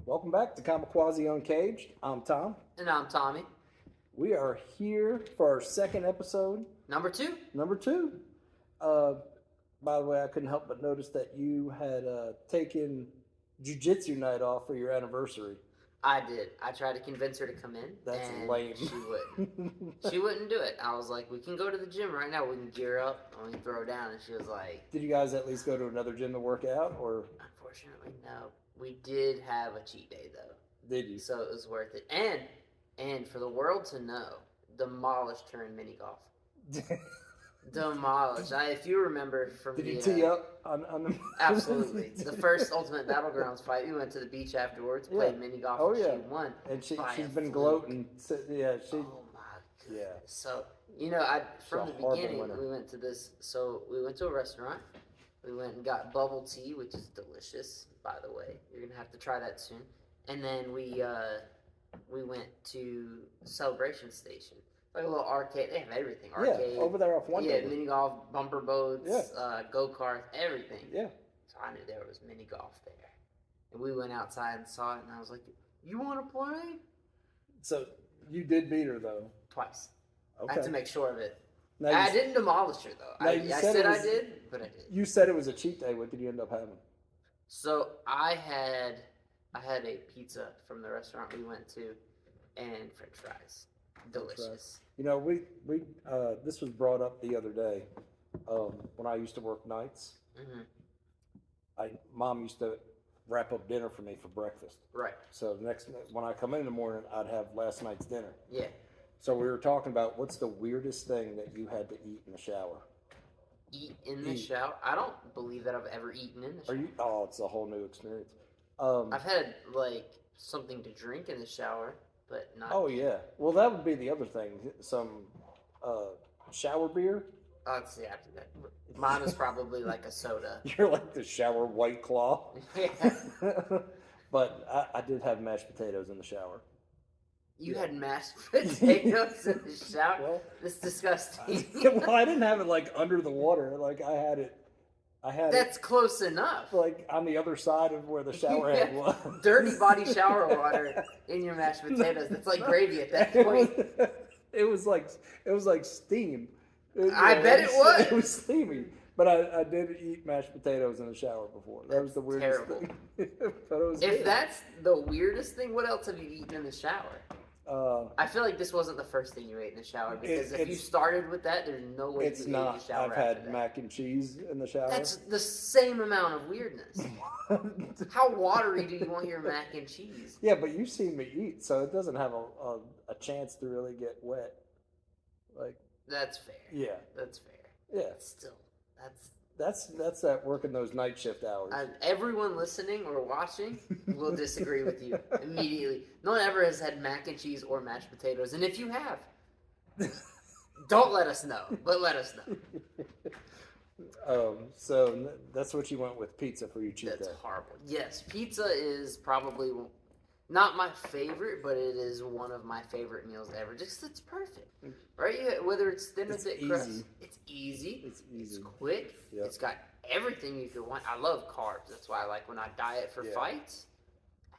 Welcome back to Kamicuozzi Uncaged. I'm Tom. And I'm Tommy. We are here for our second episode. Number two. By the way, I couldn't help but notice that you had taken jiu-jitsu night off for your anniversary. I did. I tried to convince her to come in. That's and lame. She wouldn't. She wouldn't do it. I was like, we can go to the gym right now. We can gear up and we can throw down. And she was like... Did you guys at least go to another gym to work out? Or? Unfortunately, no. We did have a cheat day, though. Did you? So it was worth it. And for the world to know, demolished her in mini golf. Demolished. If you remember from Did you tee up on the... Absolutely. The first Ultimate Battlegrounds fight, we went to the beach afterwards, played mini golf, and she won. And she's been gloating. Oh my goodness. Yeah. So, from the beginning, we went to this, so we went to a restaurant. We went and got bubble tea, which is delicious, by the way. You're going to have to try that soon. And then we went to Celebration Station. Like a little arcade. They have everything. Arcade. Yeah, over there off one. Yeah, mini golf, bumper boats, go-karts, everything. Yeah. So I knew there was mini golf there. And we went outside and saw it, and I was like, you want to play? So you did beat her, though? Twice. Okay. I had to make sure of it. Now I didn't demolish her, though. I said I did, but I did. You said it was a cheat day. What did you end up having? So I had a pizza from the restaurant we went to and French fries. Delicious. You know, we this was brought up the other day when I used to work nights. Mm-hmm. Mom used to wrap up dinner for me for breakfast. Right. So when I come in the morning, I'd have last night's dinner. Yeah. So we were talking about what's the weirdest thing that you had to eat in the shower. Eat in the shower? I don't believe that I've ever eaten in the shower. Oh, it's a whole new experience. I've had something to drink in the shower, but not. Oh yeah. Well, that would be the other thing. Some shower beer. Let's see after that. Mine was probably like a soda. You're like the shower White Claw. Yeah. But I did have mashed potatoes in the shower. You had mashed potatoes in the shower? Well, that's disgusting. Well, I didn't have it under the water. I had it. That's close enough. On the other side of where the shower head was. Dirty body shower water in your mashed potatoes. That's like gravy at that point. It was like steam. I bet it was. It was steamy. But I did eat mashed potatoes in the shower before. That was the weirdest thing. But it was if that's the weirdest thing, what else have you eaten in the shower? I feel like this wasn't the first thing you ate in the shower, because if you started with that, there's no way you ate in the shower. I've had mac and cheese in the shower. That's the same amount of weirdness. How watery do you want your mac and cheese? Yeah, but you've seen me eat, so it doesn't have a chance to really get wet. That's fair. Yeah. That's fair. Yeah. Still, that's that working those night shift hours. Everyone listening or watching will disagree with you immediately. No one ever has had mac and cheese or mashed potatoes, and if you have, don't let us know. But let us know. So that's what you went with, pizza for your cheat day. That's horrible. Yes, pizza is probably not my favorite, but it is one of my favorite meals ever. Just it's perfect, right? Whether it's thin or thick crust, it's easy. It's quick. Yep. It's got everything you could want. I love carbs. That's why I like when I diet for fights. I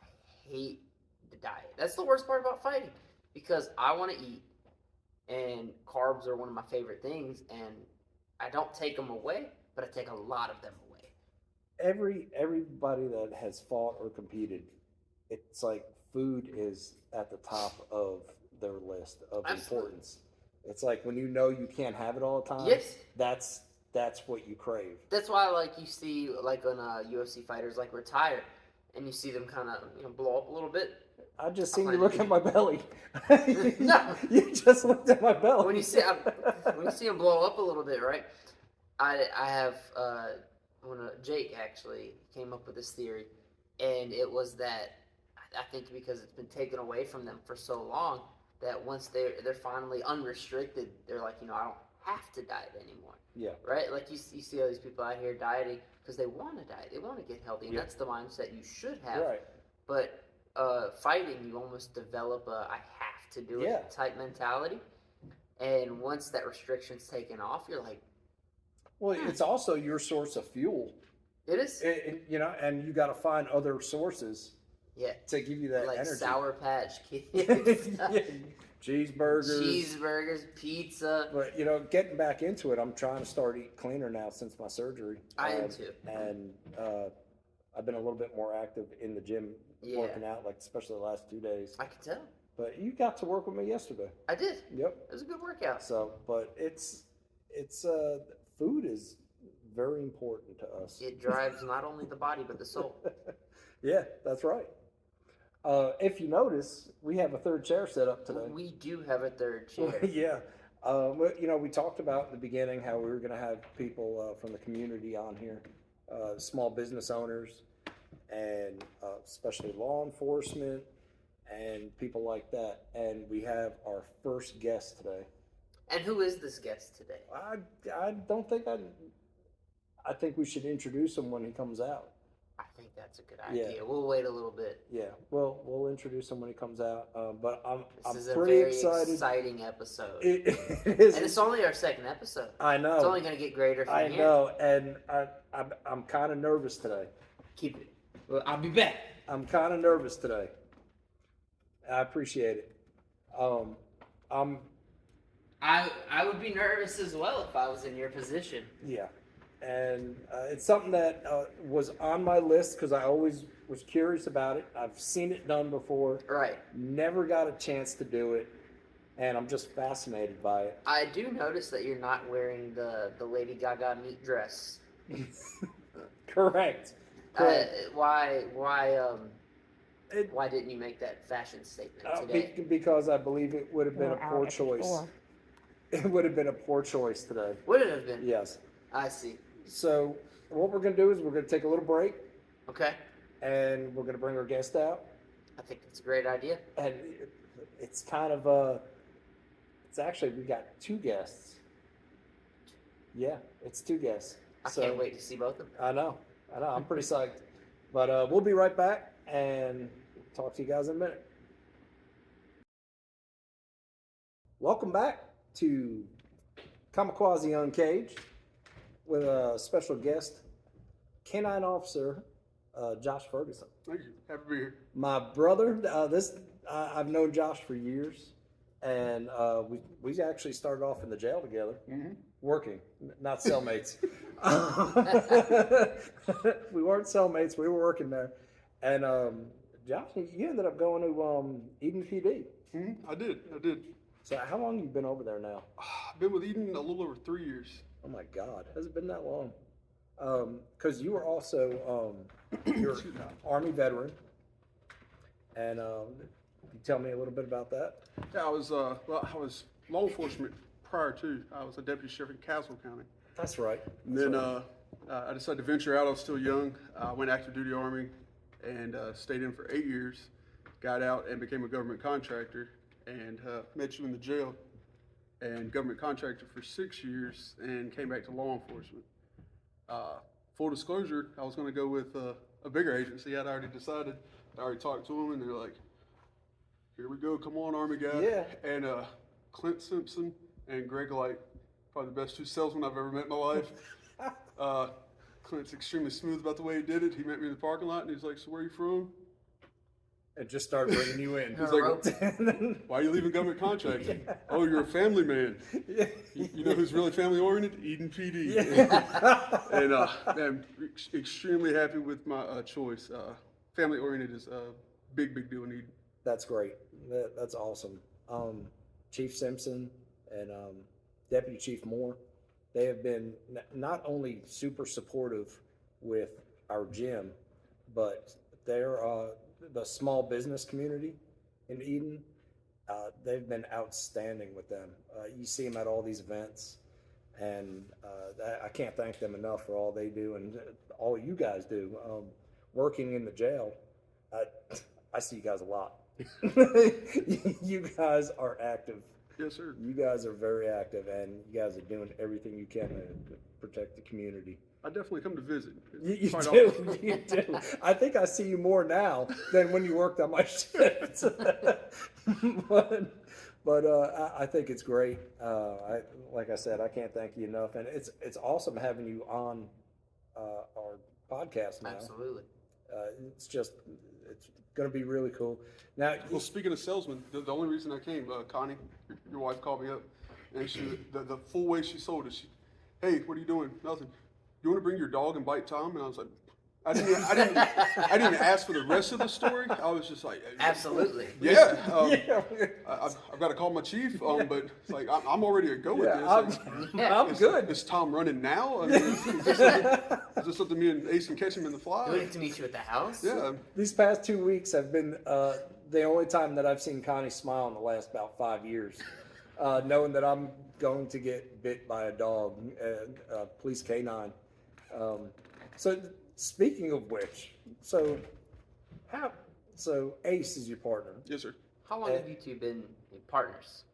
hate the diet. That's the worst part about fighting, because I want to eat, and carbs are one of my favorite things, and I don't take them away, but I take a lot of them away. Everybody that has fought or competed, it's like food is at the top of their list of importance. It's like when you know you can't have it all the time. Yes. That's what you crave. That's why you see when UFC fighters retire, and you see them kind of blow up a little bit. I just seen you look at my belly. No, you just looked at my belly. When you see them blow up a little bit, right? I have Jake actually came up with this theory, and it was that I think because it's been taken away from them for so long that once they're finally unrestricted, they're like, I don't have to diet anymore. Yeah. Right? You see all these people out here dieting because they want to diet. They want to get healthy. And that's the mindset you should have. Right. But fighting, you almost develop a I have to do it type mentality. And once that restriction's taken off, you're like... Well, it's also your source of fuel. It is. And you got to find other sources Yeah. to give you that like energy. Sour Patch Kids. Yeah. Cheeseburgers. Cheeseburgers, pizza. But, getting back into it, I'm trying to start eating cleaner now since my surgery. I am too. And I've been a little bit more active in the gym, working out, like especially the last 2 days. I can tell. But you got to work with me yesterday. I did. Yep. It was a good workout. So, but it's food is very important to us. It drives not only the body but the soul. Yeah, that's right. If you notice, we have a third chair set up today. We do have a third chair. Yeah. We talked about in the beginning how we were going to have people from the community on here, small business owners, and especially law enforcement and people like that. And we have our first guest today. And who is this guest today? I don't think I think we should introduce him when he comes out. I think that's a good idea. Yeah. We'll wait a little bit. Yeah, we'll introduce him when he comes out. But I'm This is pretty a very excited. Exciting episode. It is. And it's only our second episode. I know. It's only going to get greater from here. I know, and I'm kind of nervous today. Keep it. Well, I'll be back. I'm kind of nervous today. I appreciate it. I would be nervous as well if I was in your position. Yeah, and it's something that was on my list because I always was curious about it. I've seen it done before. Right. Never got a chance to do it, and I'm just fascinated by it. I do notice that you're not wearing the Lady Gaga meat dress. Correct. Why didn't you make that fashion statement today? Because I believe it would have been a poor choice. It would have been a poor choice today. Would it have been? Yes. I see. So what we're going to do is we're going to take a little break. Okay. And we're going to bring our guest out. I think it's a great idea. And it's kind of it's actually, we got 2 guests. Yeah, it's 2 guests. I can't wait to see both of them. I know. I'm pretty psyched. But we'll be right back and talk to you guys in a minute. Welcome back to Kamicuozzi Uncaged with a special guest, Canine Officer Josh Ferguson. Thank you. Happy to be here. My brother, I've known Josh for years, and we actually started off in the jail together, working, not cellmates. We weren't cellmates. We were working there, and Josh, you ended up going to Eden PD. I did. So how long have you been over there now? I've been with Eden a little over 3 years. Oh my God, has it been that long? Because you were also you're an Army veteran, and you tell me a little bit about that. Yeah, I was law enforcement prior to. I was a deputy sheriff in Castle County. That's right. And then I decided to venture out. I was still young. I went active duty Army and stayed in for 8 years. Got out and became a government contractor and met you in the jail. And government contractor for 6 years and came back to law enforcement. Full disclosure, I was going to go with a bigger agency. I'd already decided. I already talked to them, and they're like, "Here we go, come on, Army guy." Yeah. And Clint Simpson and Greg Light, probably the best 2 salesmen I've ever met in my life. Clint's extremely smooth about the way he did it. He met me in the parking lot, and he's like, "So where are you from?" And just started bringing you in. He's like, "Why are you leaving government contracting?" Yeah. "Oh, you're a family man." Yeah. You know who's really family oriented? Eden PD. Yeah. And I'm extremely happy with my choice. Family oriented is a big deal in Eden. That's great. That's awesome. Chief Simpson and Deputy Chief Moore, they have been not only super supportive with our gym, but they're the small business community in Eden. They've been outstanding with them. You see them at all these events, and I can't thank them enough for all they do and all you guys do. Working in the jail, I see you guys a lot. You guys are active. Yes, sir. You guys are very active, and you guys are doing everything you can to protect the community. I definitely come to visit. You do. You do. I think I see you more now than when you worked on my shift. but I think it's great. Like I said, I can't thank you enough, and it's awesome having you on our podcast now. Absolutely. It's going to be really cool. Now, Well, speaking of salesmen, the only reason I came, Connie, your wife called me up, and the full way she sold it, hey, what are you doing? Nothing. You want to bring your dog and bite Tom? And I was like, I didn't even ask for the rest of the story. I was just like, Absolutely. yeah. I've got to call my chief, but it's like I'm already a go with this. I'm good. Is Tom running now? I mean, is this something me and Ace can catch him in the fly? Do we get to meet you at the house? Yeah. These past 2 weeks have been the only time that I've seen Connie smile in the last about 5 years, knowing that I'm going to get bit by a dog, police canine. So speaking of which, so Ace is your partner. Yes, sir. How long have you two been partners?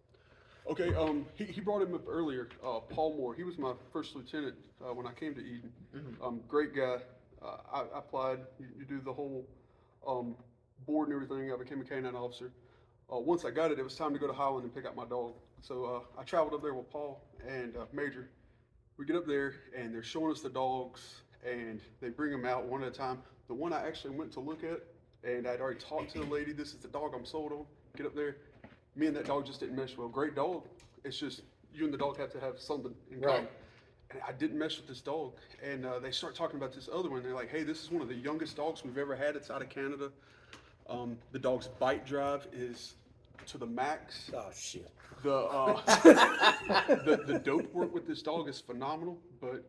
Okay, he brought him up earlier, Paul Moore. He was my first lieutenant when I came to Eden. Great guy. I applied. You do the whole board and everything. I became a canine officer. Once I got it, it was time to go to Highland and pick out my dog. So I traveled up there with Paul and Major. We get up there, and they're showing us the dogs, and they bring them out one at a time. The one I actually went to look at, and I'd already talked to the lady. This is the dog I'm sold on. Get up there. Me and that dog just didn't mesh well. Great dog. It's just you and the dog have to have something in common. Right. And I didn't mesh with this dog. And they start talking about this other one. They're like, hey, this is one of the youngest dogs we've ever had. It's out of Canada. The dog's bite drive is to the max. Oh shit. The dope work with this dog is phenomenal, but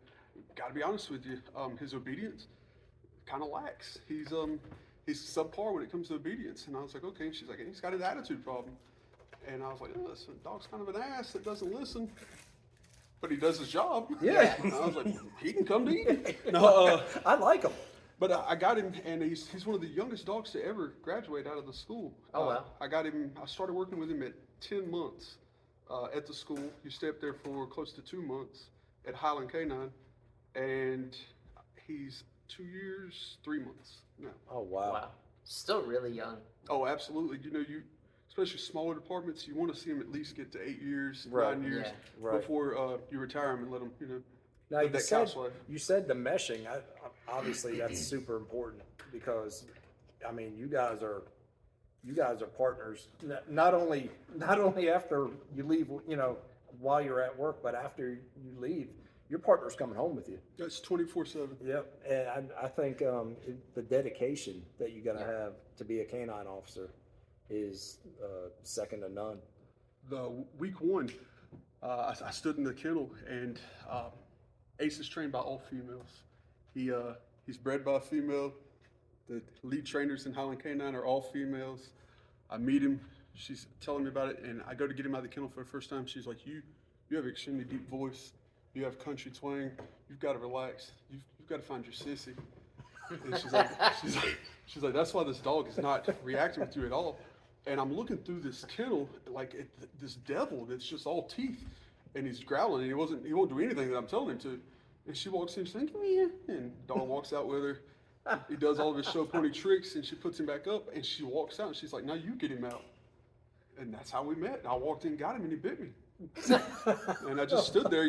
gotta be honest with you, his obedience kind of lacks. He's subpar when it comes to obedience. And I was like, okay. And she's like, he's got an attitude problem. And I was like, oh, this dog's kind of an ass that doesn't listen, but he does his job. Yeah. And I was like, he can come to Eden. No, I like him. but I got him, and he's one of the youngest dogs to ever graduate out of the school. Oh, wow. I got him. I started working with him at 10 months at the school. He stayed up there for close to 2 months at Highland Canine, and he's 2 years, 3 months now. Oh wow. Wow. Still really young. Oh, absolutely. You know, especially smaller departments, you want to see them at least get to 8 years, Right. 9 years Yeah. Right. before you retire them and let them, Now live that couch life. you said the meshing. Obviously, that's super important because, I mean, you guys are partners. Not only after you leave, while you're at work, but after you leave, your partner's coming home with you. That's 24/7. Yep. And I think the dedication that you got to have to be a canine officer is second to none. The week one, I stood in the kennel, and Ace is trained by all females. He's bred by a female. The lead trainers in Highland Canine are all females. I meet him. She's telling me about it, and I go to get him out of the kennel for the first time. She's like, "You have an extremely deep voice. You have country twang. You've got to relax. You've got to find your sissy." And she's like, "That's why this dog is not reacting with you at all." And I'm looking through this kennel like this devil that's just all teeth, and he's growling, and he won't do anything that I'm telling him to. And she walks in, she's like, "Come here," and dog walks out with her. He does all of his show pony tricks, and she puts him back up, and she walks out, and she's like, "Now you get him out." And that's how we met. And I walked in, got him, and he bit me. And I just stood there,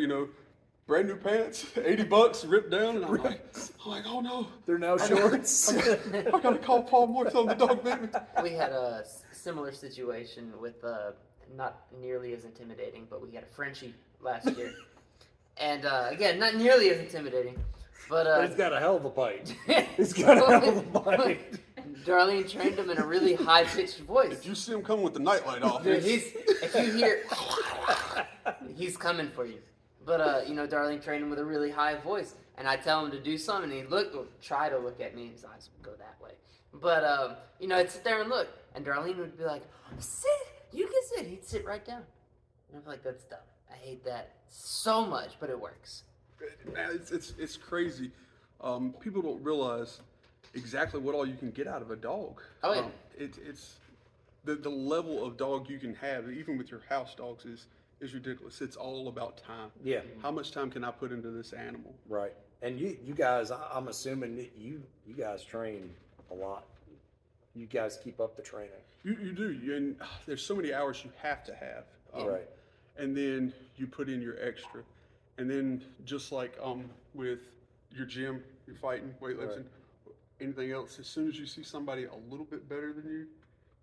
brand new pants, $80, ripped down, and I'm like, "Oh no, They're now shorts. I gotta call Paul Moore, tell him the dog bit me." We had a similar situation with not nearly as intimidating, but we had a Frenchie last year. And again, not nearly as intimidating, but He's got a hell of a bite. He's got a hell of a bite. Darlene trained him in a really high-pitched voice. If you see him coming with the nightlight off, Dude, if you hear, he's coming for you. But Darlene trained him with a really high voice, and I tell him to do something, and he'd try to look at me, and his eyes would go that way. But I'd sit there and look, and Darlene would be like, "Sit, you can sit." He'd sit right down, and I'm like, "That's dumb. I hate that so much," but it works. man, it's crazy. People don't realize exactly what all you can get out of a dog. Oh yeah. It's the level of dog you can have, even with your house dogs, is ridiculous. It's all about time. Yeah. How much time can I put into this animal? Right. And you guys, I'm assuming that you guys train a lot. You guys keep up the training. You do. And there's so many hours you have to have. Right. And then you put in your extra. And then just like with your gym, you're fighting, weightlifting, anything else. As soon as you see somebody a little bit better than you,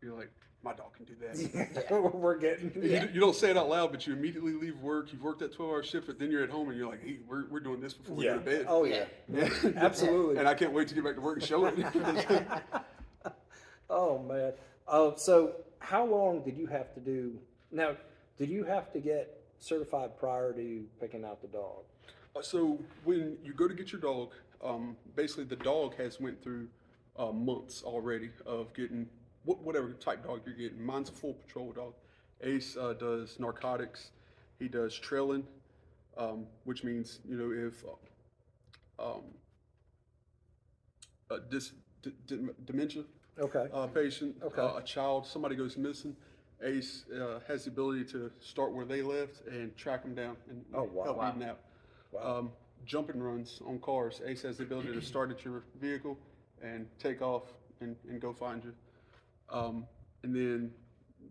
you're like, my dog can do that. We're getting. You don't say it out loud, but you immediately leave work. You've worked that 12-hour shift, but then you're at home and you're like, hey, we're doing this before we go to bed. Oh yeah. Absolutely. And I can't wait to get back to work and show it. Oh man. So how long did you have to do? Now, did you have to get certified prior to picking out the dog? So when you go to get your dog, basically the dog has went through months already of getting whatever type dog you're getting. Mine's a full patrol dog. Ace does narcotics. He does trailing, which means, you know, if dementia patient, a child, somebody goes missing, Ace has the ability to start where they left and track them down and help lead them out. Wow. Jumping runs on cars, Ace has the ability to start at your vehicle and take off and go find you. And then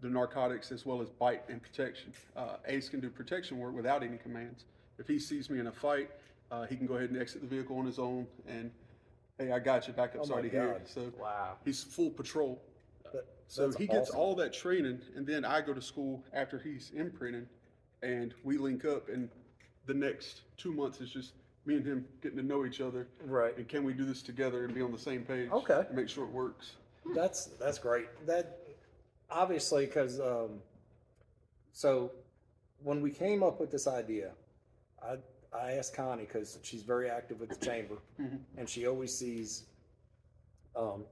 the narcotics as well as bite and protection. Ace can do protection work without any commands. If he sees me in a fight, he can go ahead and exit the vehicle on his own and, hey, I got you, backup's already here. So he's full patrol. So he gets all that training, and then I go to school after he's imprinting, and we link up, and the next 2 months is just me and him getting to know each other. Right. And can we do this together and be on the same page? Okay. And make sure it works. That's great. That obviously, because so when we came up with this idea, I asked Connie, because she's very active with the chamber, and she always sees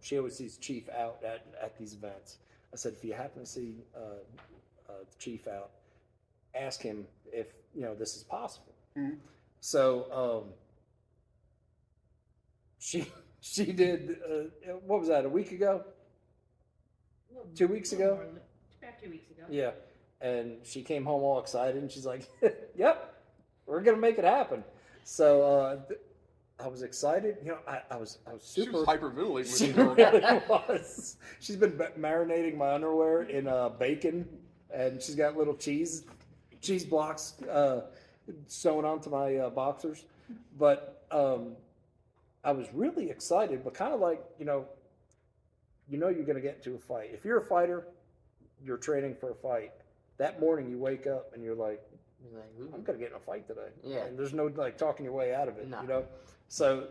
Chief out at these events. I said, if you happen to see the Chief out, ask him if this is possible. So she did. What was that? A week ago? 2 weeks ago? About 2 weeks ago. Yeah, and she came home all excited, and she's like, "Yep, we're gonna make it happen." So I was excited. I was super. She was hyperventilating when She she told really was. She's been marinating my underwear in bacon, and she's got little cheese blocks sewn onto my boxers. But I was really excited, but kind of like you're going to get into a fight. If you're a fighter, you're training for a fight. That morning you wake up and you're like, I'm going to get in a fight today. Yeah. And there's no talking your way out of it, No. So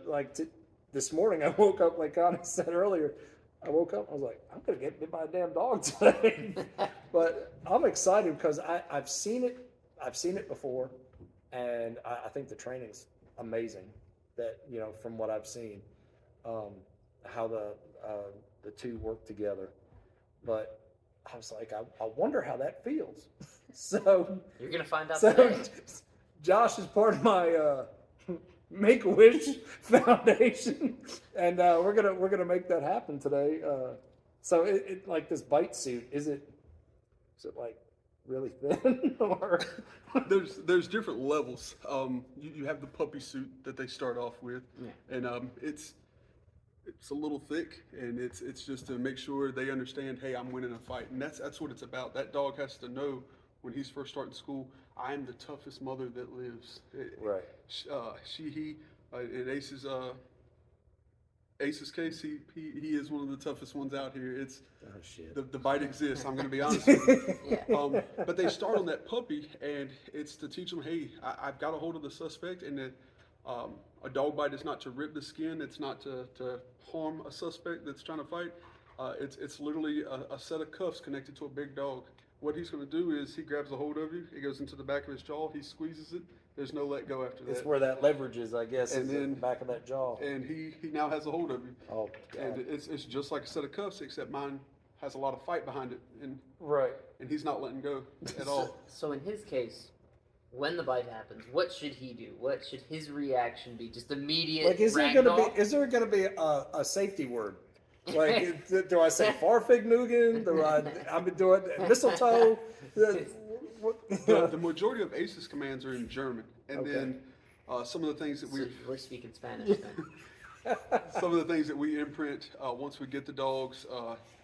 this morning I woke up, like Connie said earlier, I woke up, I was like, I'm going to get bit by a damn dog today. But I'm excited because I've seen it before, and I think the training's amazing. That from what I've seen, how the two work together. But I was like, I wonder how that feels. So You're gonna find out so today. Josh is part of my Make-A-Wish Foundation, and we're gonna make that happen today. So it like this bite suit, is it like really thin or? There's different levels. You have the puppy suit that they start off with, and it's a little thick, and it's just to make sure they understand, hey, I'm winning a fight, and that's what it's about. That dog has to know when he's first starting school, I am the toughest mother that lives. Right. In Ace's case, he is one of the toughest ones out here. It's the bite exists. I'm going to be honest with you. But they start on that puppy, and it's to teach them, hey, I've got a hold of the suspect, and that a dog bite is not to rip the skin. It's not to harm a suspect that's trying to fight. It's literally a set of cuffs connected to a big dog. What he's going to do is he grabs a hold of you. He goes into the back of his jaw. He squeezes it. There's no let go after that. It's where that leverage is, I guess, And is then- the back of that jaw. And he now has a hold of you. Oh, And God. it's just like a set of cuffs, except mine has a lot of fight behind it, and Right. he's not letting go at all. So in his case, when the bite happens, what should he do? What should his reaction be? Just immediate Like, is there ragdoll? gonna be a safety word? Like, do I say Farfignugan? Do I've been doing mistletoe? The majority of ACE's commands are in German, and then some of the things that So we're speaking Spanish then. some of the things that we imprint once we get the dogs.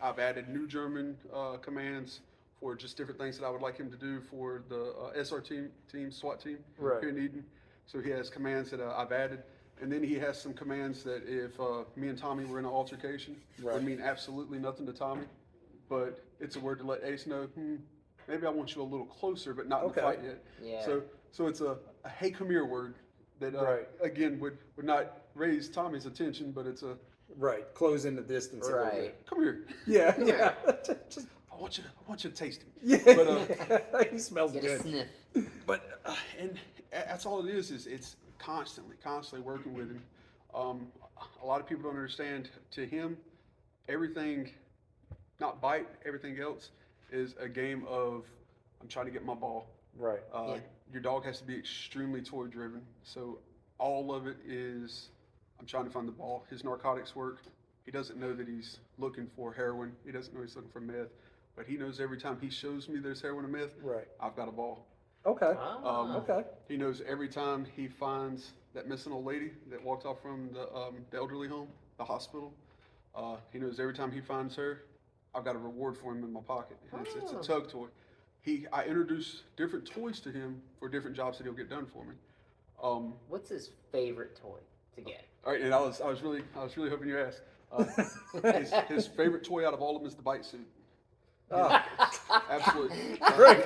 I've added new German commands for just different things that I would like him to do for the SR team, SWAT team Right. here in Eden. So he has commands that I've added. And then he has some commands that if me and Tommy were in an altercation, Right. would mean absolutely nothing to Tommy. But it's a word to let Ace know, maybe I want you a little closer, but not in the fight yet. Yeah. So it's a hey, come here word that, Right. again, would not raise Tommy's attention, but it's a, Right. Close in the distance. a little Right. bit. come here. Yeah. Yeah. Just, I want you to taste him. yeah. But, he smells Get a good. sniff. But and that's all it is it's constantly working with him. A lot of people don't understand. To him, everything, not bite, everything else is a game of I'm trying to get my ball. Right. Your dog has to be extremely toy driven. So all of it is I'm trying to find the ball. His narcotics work. He doesn't know that he's looking for heroin. He doesn't know he's looking for meth. But he knows every time he shows me there's heroin and meth, Right. I've got a ball. Okay. Ah. He knows every time he finds that missing old lady that walked off from the elderly home, the hospital. He knows every time he finds her, I've got a reward for him in my pocket. And it's a tug toy. I introduce different toys to him for different jobs that he'll get done for me. What's his favorite toy to get? All right, and I was really hoping you asked. His favorite toy out of all of them is the bite suit. Oh. Absolutely. Right.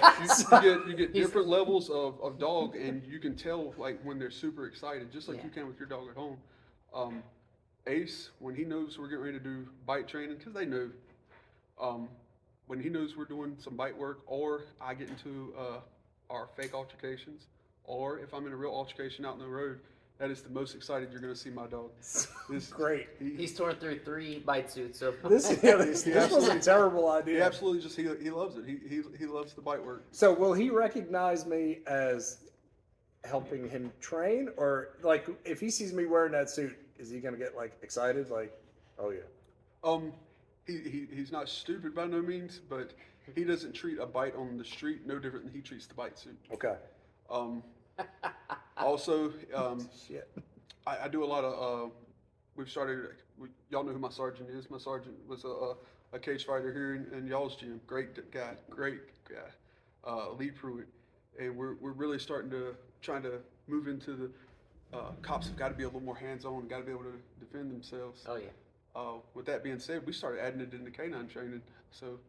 You get different levels of dog, and you can tell like when they're super excited, just like you can with your dog at home. Ace, when he knows we're getting ready to do bite training, because they know, when he knows we're doing some bite work, or I get into our fake altercations, or if I'm in a real altercation out in the road, that is the most excited you're going to see my dog. This Great. He's torn through 3 bite suits so far. This was a terrible idea. He absolutely he loves it. He loves the bite work. So will he recognize me as helping him train, or like if he sees me wearing that suit, is he gonna get like excited? Like, oh yeah. He's not stupid by no means, but he doesn't treat a bite on the street no different than he treats the bite suit. Okay. Also, Shit. I do a lot of. We've started. Y'all know who my sergeant is. My sergeant was a cage fighter here in y'all's gym. Great guy. Lee Pruitt, and we're really starting to trying to move into the cops have got to be a little more hands-on. Got to be able to defend themselves. Oh yeah. With that being said, we started adding it into canine training. So,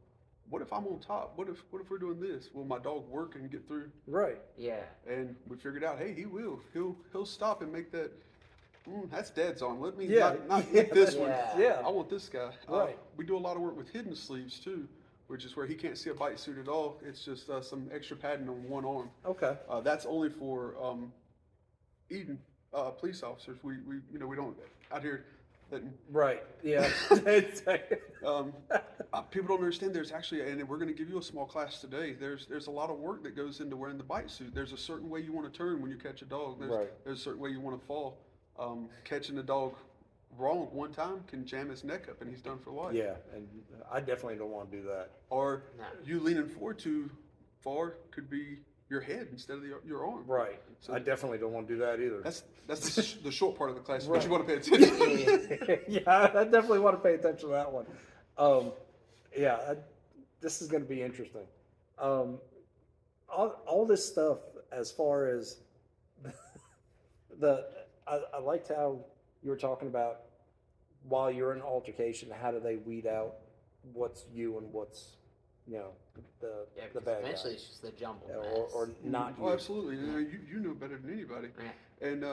what if I'm on top? What if we're doing this? Will my dog work and get through? Right. Yeah. And we figured out, hey, he will. He'll stop and make that. That's Dad's on. Let me Yeah. not hit this one. Yeah. Yeah. I want this guy. Right. We do a lot of work with hidden sleeves too, which is where he can't see a bite suit at all. It's just some extra padding on one arm. Okay. That's only for Eden police officers. We don't out here. Right. Yeah. People don't understand. There's actually, and we're going to give you a small class today. There's a lot of work that goes into wearing the bite suit. There's a certain way you want to turn when you catch a dog. There's a certain way you want to fall. Catching a dog wrong one time can jam his neck up and he's done for life. Yeah, and I definitely don't want to do that. Or No. you leaning forward too far could be your head instead of your arm. Right. So I definitely don't want to do that either. That's the short part of the class, but Right. you want to pay attention. Yeah, I definitely want to pay attention to that one. This is going to be interesting. All this stuff, as far as I liked how you were talking about while you're in an altercation, how do they weed out what's you and what's, the Yeah, the because bad eventually guy. it's just a jumbled Yeah, mess. or not Oh, you. absolutely. You know better than anybody. Yeah. And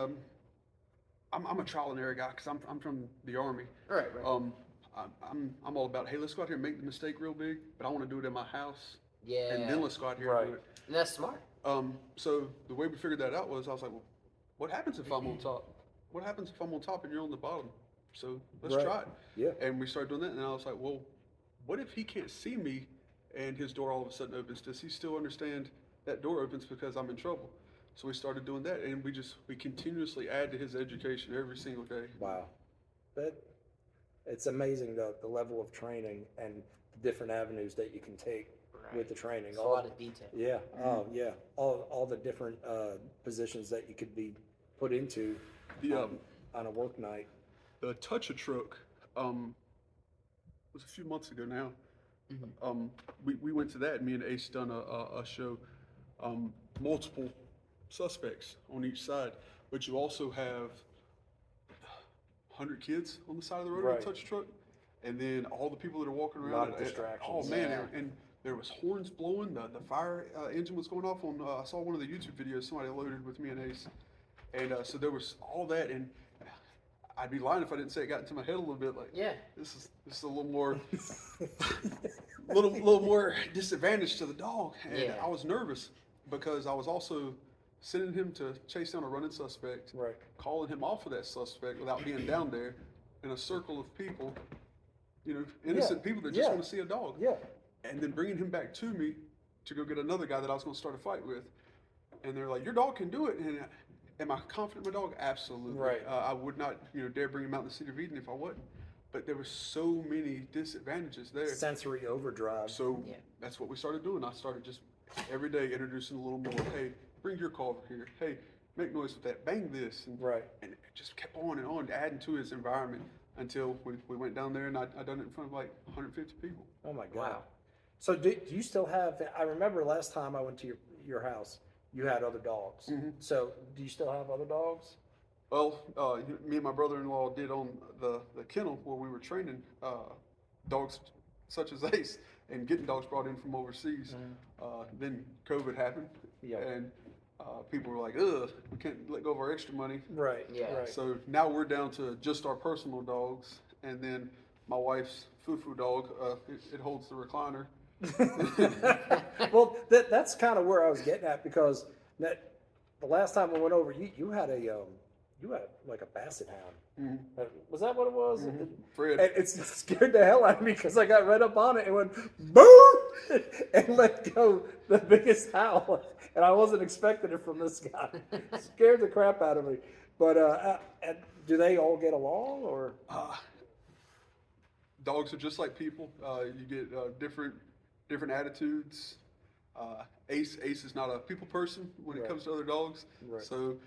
I'm a trial and error guy because I'm from the Army. Right. I'm all about, hey, let's go out here and make the mistake real big, but I want to do it in my house, Yeah. and then let's go out here Right. and do it. And that's smart. So the way we figured that out was I was like, well, what happens if I'm on top? What happens if I'm on top and you're on the bottom? So let's Right. try it. Yeah. And we started doing that, and I was like, well, what if he can't see me and his door all of a sudden opens? Does he still understand that door opens because I'm in trouble? So we started doing that, and we continuously add to his education every single day. Wow. It's amazing the level of training and the different avenues that you can take with the training. It's a lot of detail. Yeah. Oh, yeah. All the different positions that you could be put into on a work night. The Touch a Truck was a few months ago now. Mm-hmm. We went to that, and me and Ace done a show, multiple suspects on each side, but you also have 100 kids on the side of the road Right. with a touch truck, and then all the people that are walking around. A lot of and- distractions. Oh man, Yeah. and there was horns blowing. The fire engine was going off on. I saw one of the YouTube videos somebody loaded with me and Ace, and so there was all that, and I'd be lying if I didn't say it got into my head a little bit. Like, Yeah. this is a little more, little more disadvantage to the dog, and Yeah. I was nervous because I was also sending him to chase down a running suspect, Right. calling him off of that suspect without being down there in a circle of people, innocent people that just Yeah. want to see a dog, Yeah. and then bringing him back to me to go get another guy that I was going to start a fight with, and they're like, "Your dog can do it," and am I confident in my dog? Absolutely. Right. I would not, dare bring him out in the City of Eden if I wasn't. But there were so many disadvantages there. Sensory overdrive. So Yeah. that's what we started doing. I started just every day introducing a little more. Hey, bring your car over here. Hey, make noise with that. Bang this. Right. And it just kept on, adding to his environment until we went down there and I done it in front of like 150 people. Oh my God. Wow. So do you still have? I remember last time I went to your house, you had other dogs. Mhm. So do you still have other dogs? Well, me and my brother-in-law did on the kennel where we were training dogs such as Ace and getting dogs brought in from overseas. Then COVID happened, Yeah. and people were like, "Ugh, we can't let go of our extra money." Right. Yeah. Right. So now we're down to just our personal dogs, and then my wife's foo-foo dog. It holds the recliner. Well, that's kind of where I was getting at because the last time I went over, you had like a basset hound. Mhm. Was that what it was? Fred. And it scared the hell out of me because I got right up on it and went boom and let go the biggest howl, and I wasn't expecting it from this guy. It scared the crap out of me. But do they all get along or? Dogs are just like people. You get different attitudes. Ace is not a people person when it Right. comes to other dogs. Right. So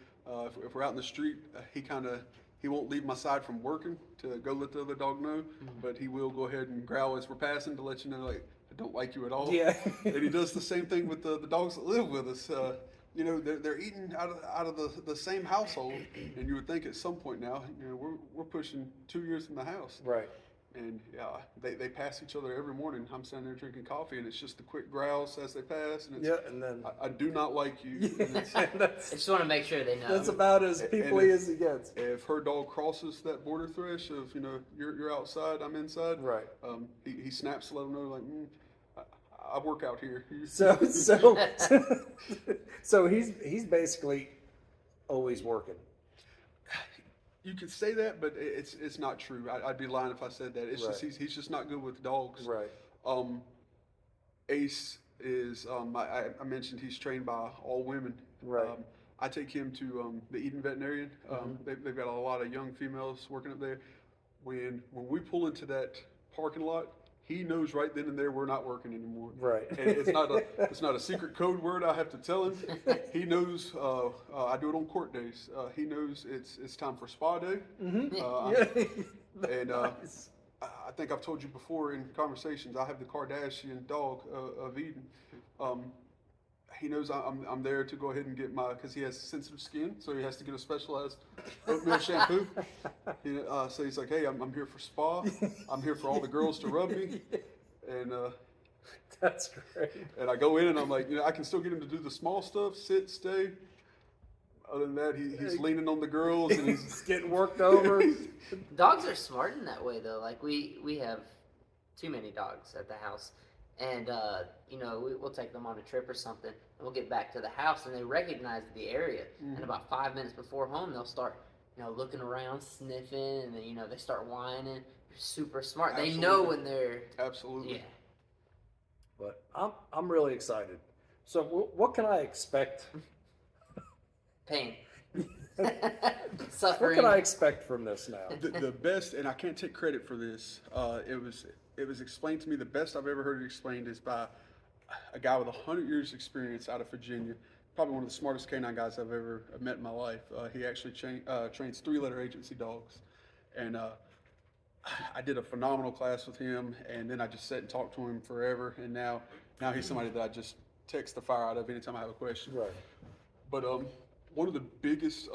if we're out in the street, he won't leave my side from working to go let the other dog know, but he will go ahead and growl as we're passing to let you know, like, I don't like you at all. Yeah. And he does the same thing with the dogs that live with us. They're eating out of the same household, and you would think at some point now, we're pushing 2 years in the house. Right. And they pass each other every morning. I'm standing there drinking coffee, and it's just the quick growls as they pass. And it's, Yeah, and then I do not like you. And it's, I that's just want to make sure they know. that's about as And people-y if- as he gets. if her dog crosses that border thresh of you're outside, I'm inside. Right. He snaps to let them know like I work out here. So he's basically always working. You could say that, but it's not true. I'd be lying if I said that. It's just Right. he's just not good with dogs. Right. Ace is I mentioned he's trained by all women. Right. I take him to the Eden Veterinarian. They've got a lot of young females working up there. When we pull into that parking lot, he knows right then and there we're not working anymore. Right. And it's not a secret code word I have to tell him. He knows. I do it on court days. He knows it's time for spa day. And Nice. I think I've told you before in conversations, I have the Kardashian dog of Eden. He knows I'm there to go ahead and get because he has sensitive skin, so he has to get a specialized oatmeal shampoo. So he's like, hey, I'm here for spa. I'm here for all the girls to rub me. And That's great. and I go in and I'm like, I can still get him to do the small stuff, sit, stay. Other than that, he's leaning on the girls and He's getting worked over. Dogs are smart in that way, though. Like we have too many dogs at the house, and we'll take them on a trip or something, and we'll get back to the house, and they recognize the area. And about 5 minutes before home, they'll start, looking around, sniffing, and then they start whining. They're super smart. Absolutely. They know when they're Absolutely. yeah. But I'm really excited. So what can I expect? Pain. What Suffering. can I expect from this now? The best, and I can't take credit for this. It was explained to me. The best I've ever heard it explained is by a guy with 100 years experience out of Virginia. Probably one of the smartest canine guys I've ever met in my life. He actually trains 3-letter agency dogs, and I did a phenomenal class with him. And then I just sat and talked to him forever. And now he's somebody that I just text the fire out of anytime I have a question. Right. But one of the biggest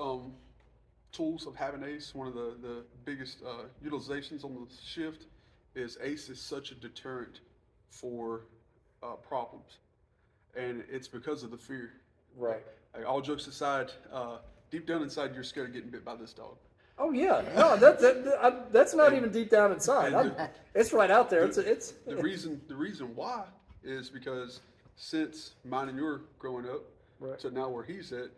tools of having Ace, one of the biggest utilizations on the shift, is Ace is such a deterrent for problems. And it's because of the fear. Right. Like, all jokes aside, deep down inside, you're scared of getting bit by this dog. Oh yeah, no, that's not even deep down inside. It's right out there. It's the reason why is because since mine and your growing up, Right. to now where he's at,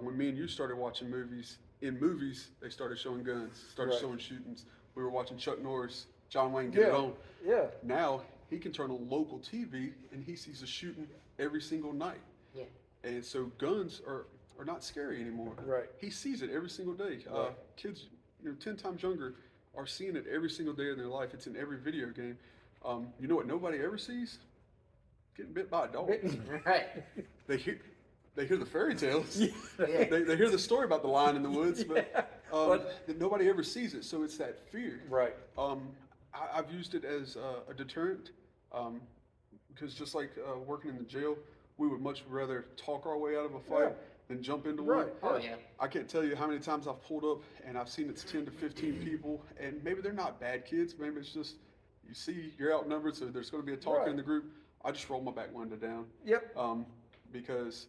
when me and you started watching movies, in movies they started showing guns, started Right. showing shootings. We were watching Chuck Norris, John Wayne Get It On. Yeah. Now he can turn on local TV and he sees a shooting every single night. Yeah. And so guns are not scary anymore. Right. He sees it every single day. Right. Kids, 10 times younger, are seeing it every single day in their life. It's in every video game. You know what nobody ever sees? Getting bit by a dog. Right. They hear the fairy tales. Yeah. They hear the story about the lion in the woods, but nobody ever sees it. So it's that fear. Right. I've used it as a deterrent, because just like working in the jail, we would much rather talk our way out of a fight than jump into one. Right. Oh yeah. I can't tell you how many times I've pulled up and I've seen it's 10 to 15 people, and maybe they're not bad kids. Maybe it's just, you see you're outnumbered, so there's going to be a talker Right. in the group. I just roll my back window down. Yep. Because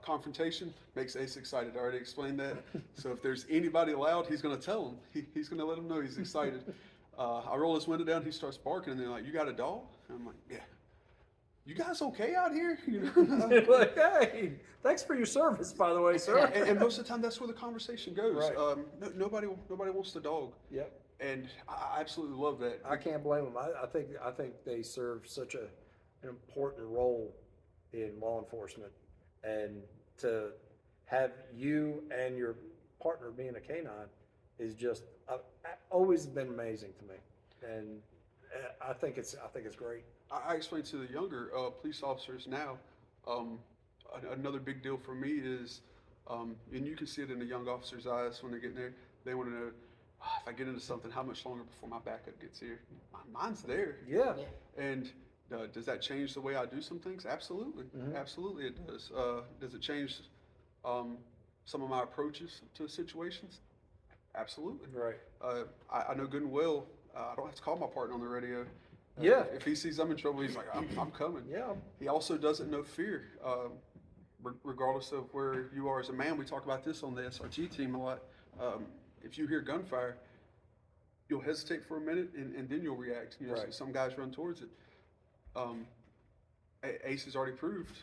confrontation makes Ace excited. I already explained that. So if there's anybody loud, he's going to tell him. He's going to let him know he's excited. I roll his window down. He starts barking, and they're like, "You got a dog?" And I'm like, "Yeah." "You guys okay out here?" Like, hey, thanks for your service, by the way, sir. And most of the time, that's where the conversation goes. Right. Nobody wants the dog. Yep. And I absolutely love that. I can't blame them. I think they serve such an important role in law enforcement, and to have you and your partner being a canine is just always been amazing to me, and I think it's great. I explain to the younger police officers now, another big deal for me is, and you can see it in the young officers' eyes when they're getting there, they want to know, if I get into something, how much longer before my backup gets here? Mine's there. Yeah. And does that change the way I do some things? Absolutely. Mhm. Absolutely it does. Does it change some of my approaches to situations? Absolutely. Right. I know good and well, I don't have to call my partner on the radio. Yeah. If he sees I'm in trouble, he's like, I'm coming. Yeah. He also doesn't know fear. Regardless of where you are as a man, we talk about this on the SRT team a lot. If you hear gunfire, you'll hesitate for a minute and then you'll react. You know, Right. some guys run towards it. Ace has already proved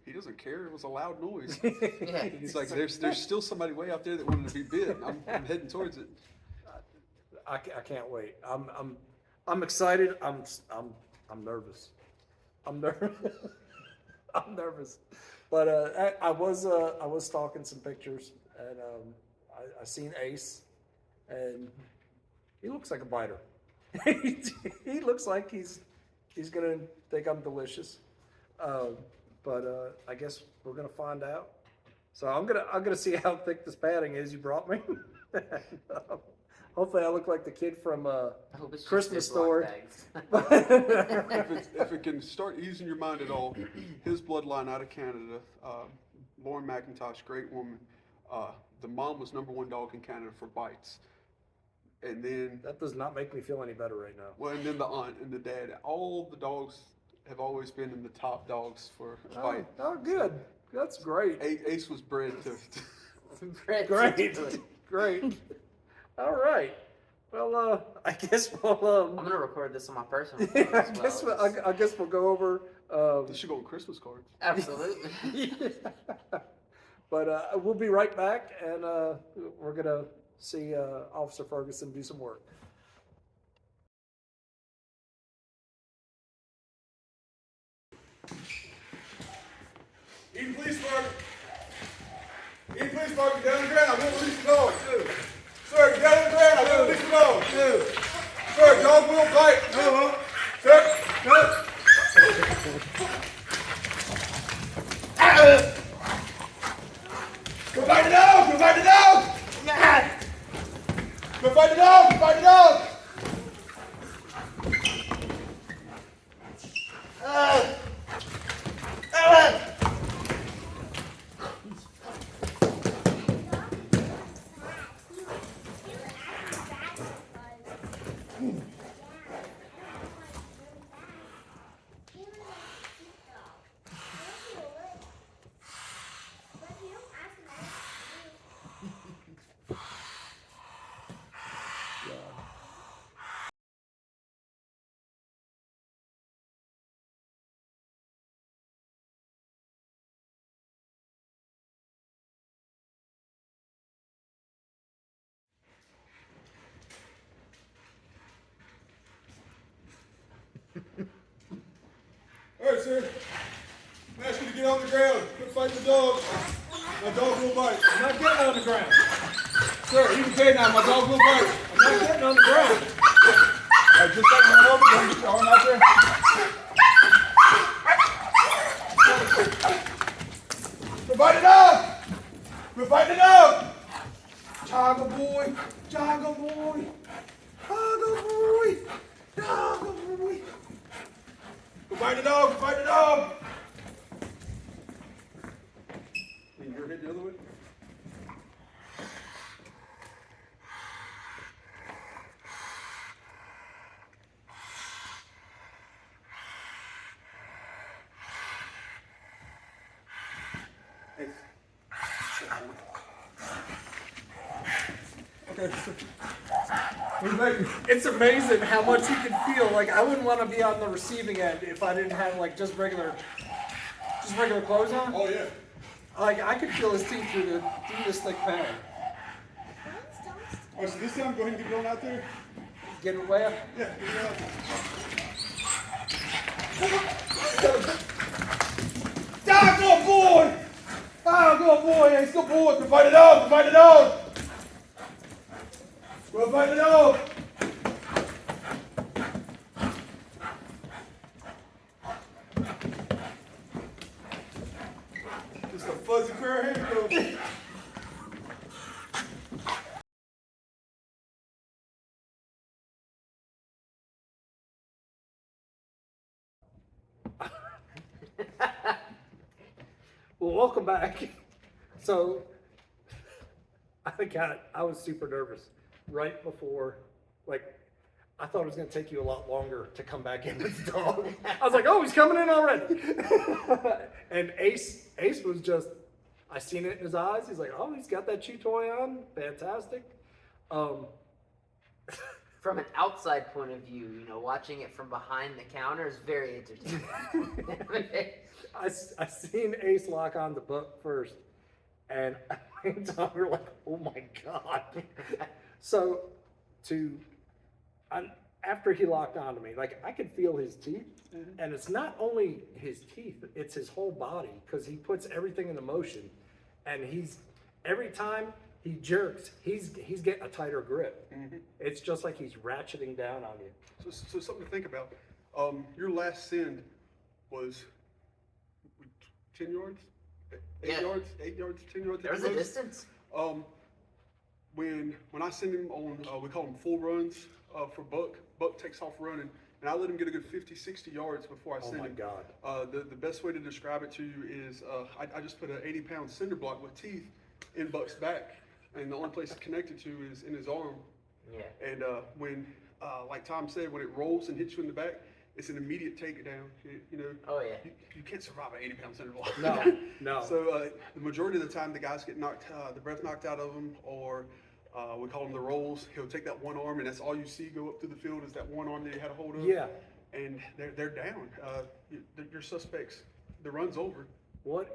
he doesn't care. It was a loud noise. Yeah. He's like, there's still somebody way out there that wanted to be bit. I'm heading towards it. I can't wait. I'm excited. I'm nervous. I'm nervous. I'm nervous. But I was stalking some pictures, and I seen Ace, and he looks like a biter. He looks like he's gonna think I'm delicious. But I guess we're gonna find out. So I'm gonna see how thick this padding is you brought me. Hopefully I look like the kid from I hope it's just Christmas Ziploc story. bags. If it can start easing your mind at all, his bloodline out of Canada, Lauren McIntosh, great woman. The mom was #1 dog in Canada for bites. And then, That does not make me feel any better right now. well, and then the aunt and the dad. All the dogs have always been in the top dogs for a bite. Oh, good. That's great. Ace was bred to Bread Great. to it. Great. All right. Well, I guess I'm we'll. gonna record this on my personal phone as well. I guess we'll go over. This should go on Christmas cards. Absolutely. But we'll be right back, and we're gonna see Officer Ferguson do some work. Eat police department. Eat police department, down the ground. I will release the dog. Sir, get down the ground. I will release the dog. Sir, dog will bite. Sir, go fight the dog. Go fight the dog. Go fight the dog. Go fight the dog. All right, sir. I'm asking you to get on the ground. Quit fighting the dog. My dog will bite. I'm not getting on the ground. Sir, you can say now. My dog will bite. I'm not getting on the ground. All right, just let me know. Don't get your arm out there. Quit fighting the dog. Quit fighting the dog. Jogger boy. Jogger boy. Jogger boy. Jogger boy. Quit fighting the dog. Quit fighting the dog. Lean your head the other way. Okay. What do you think? It's amazing how much you can feel. Like, I wouldn't want to be on the receiving end if I didn't have like just regular clothes on. Oh yeah. Like, I could feel his teeth through this thick pad. All right, so this time go ahead and get going out there. Get it way up. Yeah, get it out. Ah, good boy! Ah, good boy! Hey, good boy! Go fight the dog! Go fight the dog! Go fight the dog! Just a fuzzy pair of handcuffs. Well, welcome back. So, I was super nervous right before, like, I thought it was going to take you a lot longer to come back in with the dog. I was like, oh, he's coming in already. And Ace was just, I seen it in his eyes. He's like, oh, he's got that chew toy on. Fantastic. From an outside point of view, you know, watching it from behind the counter is very entertaining. I seen Ace lock on the book first, and me and Tom were like, oh my God. So, after he locked onto me, like, I could feel his teeth, and it's not only his teeth, it's his whole body, because he puts everything into motion, and every time he jerks, he's getting a tighter grip. It's just like he's ratcheting down on you. So something to think about. Your last send was 10 yards? 8 Yeah. yards? 8 yards? 10 yards? There was a distance. When I send him on, we call them full runs for Buck. Buck takes off running, and I let him get a good 50, 60 yards before I Oh send my him. God. The best way to describe it to you is I just put an 80-pound cinder block with teeth in Buck's back, and the only place it's connected to is in his arm. Yeah. And when, like Tom said, when it rolls and hits you in the back, it's an immediate takedown. You know. Oh yeah. You can't survive an 80-pound cinder block. No. So the majority of the time, the guys get the breath knocked out of them, or we call them the rolls. He'll take that one arm, and that's all you see go up through the field is that one arm that he had a hold of. Yeah. And they're down. Your suspects, the run's over.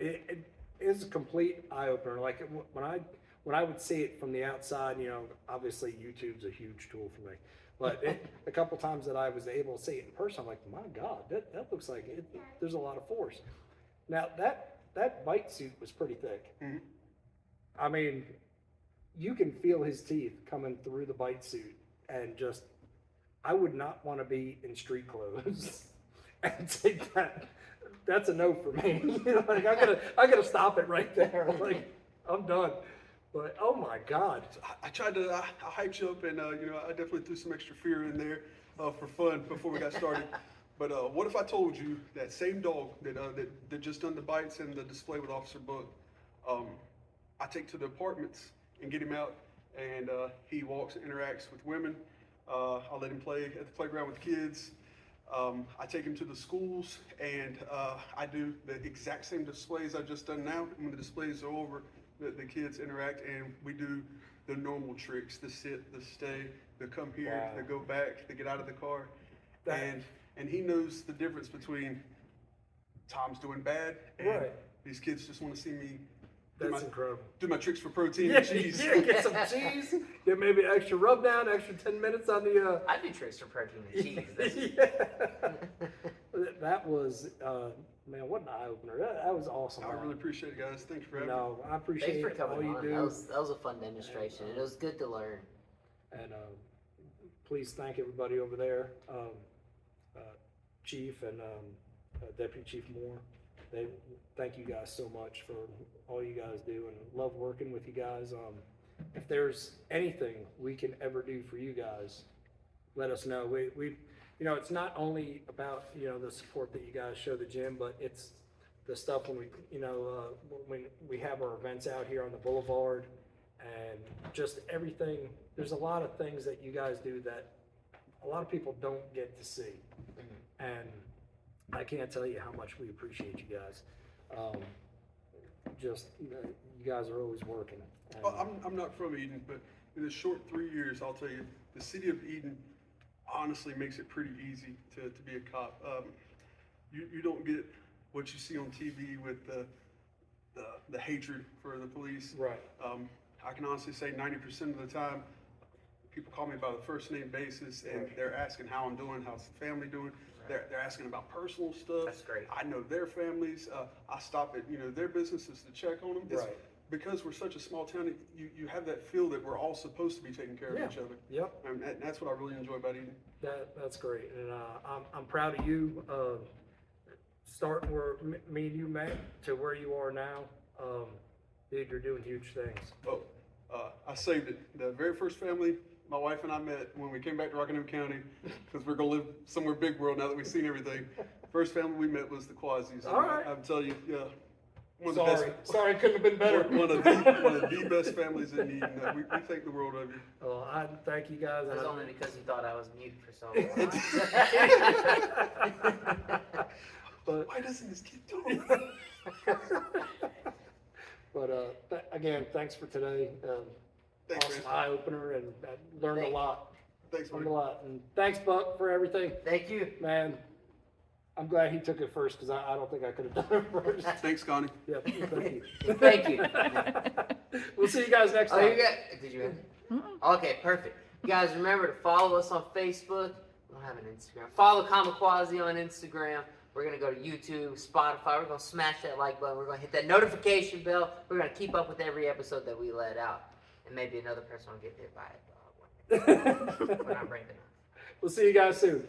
It is a complete eye opener. Like, when I would see it from the outside, you know, obviously YouTube's a huge tool for me. But a couple times that I was able to see it in person, I'm like, my God, that looks like there's a lot of force. Now, that bite suit was pretty thick. I mean, you can feel his teeth coming through the bite suit, and just, I would not want to be in street clothes and take that. That's a no for me. Like, I gotta stop it right there. Like, I'm done. But oh my God. I tried to, I hyped you up, and you know, I definitely threw some extra fear in there for fun before we got started. But what if I told you that same dog that just done the bites and the display with Officer Buck, I take to the apartments and get him out, and he walks and interacts with women. I let him play at the playground with kids. I take him to the schools, and I do the exact same displays I've just done now. When the displays are over, the kids interact, and we do the normal tricks: the sit, the stay, the come here, Wow. the go back, the get out of the car. And he knows the difference between Tom's doing bad and Right. these kids just want to see me That's incredible. Do my tricks for protein Yeah, and cheese. yeah, get some cheese. Get maybe extra rub down, extra 10 minutes on the. I do tricks for protein and cheese. Yeah. That was, man, what an eye opener. That was awesome. I really appreciate it, guys. Thanks for having me. No, I appreciate Thanks for all coming you on. do. That was a fun demonstration. It was good to learn. And please thank everybody over there, Chief and Deputy Chief Moore. They thank you guys so much for all you guys do, and love working with you guys. If there's anything we can ever do for you guys, let us know. We you know, it's not only about, you know, the support that you guys show the gym, but it's the stuff when we, you know, when we have our events out here on the boulevard and just everything. There's a lot of things that you guys do that a lot of people don't get to see. And I can't tell you how much we appreciate you guys. Just, you guys are always working. And, Well, I'm not from Eden, but in the short 3 years, I'll tell you, the city of Eden honestly makes it pretty easy to be a cop. You don't get what you see on TV with the hatred for the police. right. I can honestly say 90% of the time, people call me by the first name basis, and they're asking how I'm doing, how's the family doing. They're asking about personal stuff. That's great. I know their families. I stop at their businesses to check on them. It's Right. because we're such a small town. You have that feel that we're all supposed to be taking care Yeah. of each other. Yep. And that's what I really enjoy about Eden. That's great, and I'm proud of you. Starting where me and you met to where you are now, dude, you're doing huge things. Oh, I saved it. The very first family my wife and I met when we came back to Rockingham County, because we're gonna live somewhere big world now that we've seen everything. First family we met was the Quazzi's. All right. I'm telling you, yeah. One of Sorry, the best, sorry, couldn't have been better. one of the best families in Eden. We thank the world of you. Well, I thank you guys. That's and only because you thought I was mute for so long. But Why doesn't this kid talk? but again, thanks for today. Thanks, Awesome man. eye opener, and I learned a lot. Thanks, Learned a man. lot, and thanks, Buck, for everything. Thank you. Man, I'm glad he took it first because I don't think I could have done it first. Thanks, Connie. Yeah, thank you. Thank you. We'll see you guys next Oh, time. you got? Did you? Okay, perfect. You guys remember to follow us on Facebook. We don't have an Instagram. Follow Kamicuozzi on Instagram. We're gonna go to YouTube, Spotify. We're gonna smash that like button. We're gonna hit that notification bell. We're gonna keep up with every episode that we let out, and maybe another person will get hit by it when I bring it up. We'll see you guys soon.